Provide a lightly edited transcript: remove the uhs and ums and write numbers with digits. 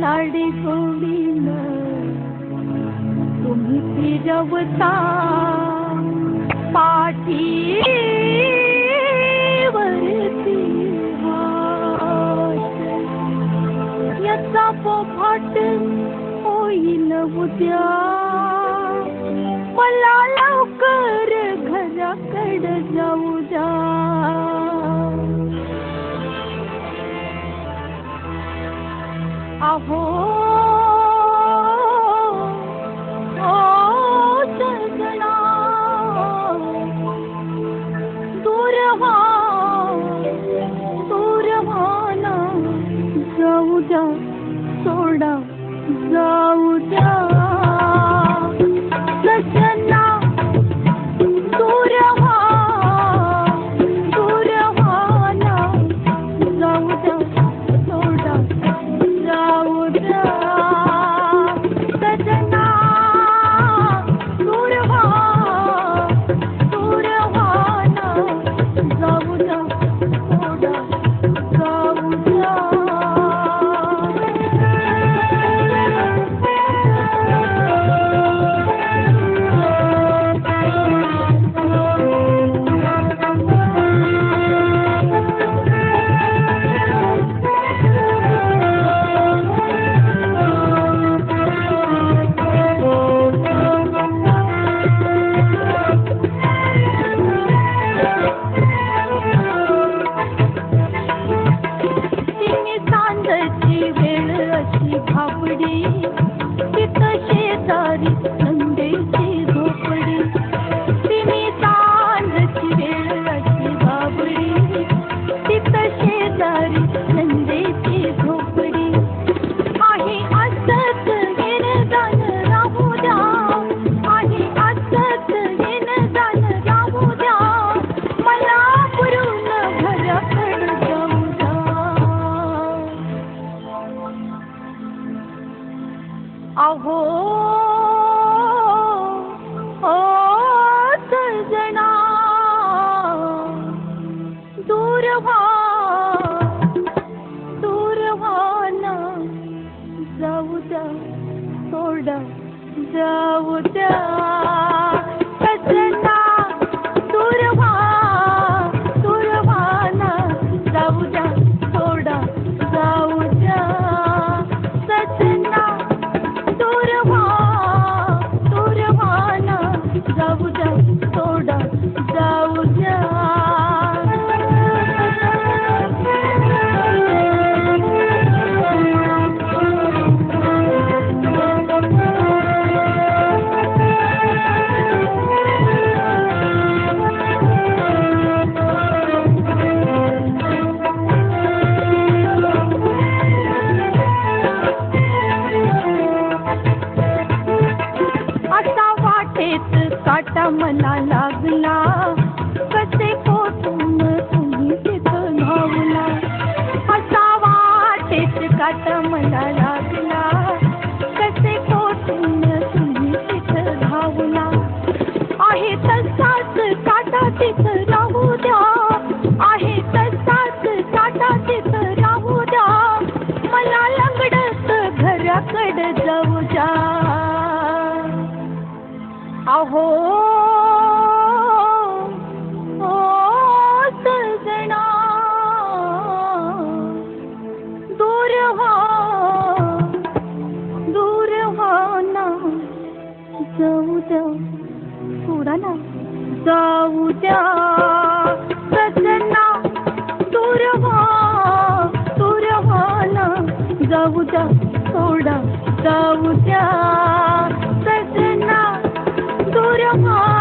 लाडी Godin तुम्ही फिरवता पाठीवरती हात. याचा पोफाट होईल उद्या, मला लवकर घराकडे जाऊ द्या. अहो ओ सजना दूर व्हा ना, जाऊ द्या सोडा जाऊ द्या. सजना दूर व्हा ना, जाऊ द्या सोडा जाऊ द्या. सजना दूर व्हा ना, जाऊ द्या सोडा जाऊ द्या. भाबडी तिथं शेजारी नंदेची झोपडी. तिने सांजची वेळ अशी भाबडी तिथं शेजारी नंदेची झोपडी. आहे असंच येणं जाणं राहू द्या, आहे असंच येणं जाणं राहू द्या. मला पुरून घराकडे जाऊ द्या. अहो ओ सजना दूर व्हा ना, जाऊ द्या सोडा जाऊ द्या. सजना दूर व्हा ना, जाऊ द्या सोडा जाऊ द्या. सजना दूर व्हा ना, जाऊ द्या सोडा जाऊ द्या. काटा मला लागला, कसे कोठून तुम्ही तिथं धावला. असा वाटेत काटा मला लागला, कसे कोठून तुम्ही तिथं धावला. आहे तसाच काटा तिथं राहू द्या, आहे तसाच काटा तिथं राहू द्या. मला लंगडत घराकडे जाऊ द्या. अहो ओ सजना दूर व्हा ना, जाऊ द्या सोडा ना जाऊ द्या. सजना दूर व्हा ना, जाऊ द्या सोडा जाऊ द्या. सजना दूर व्हा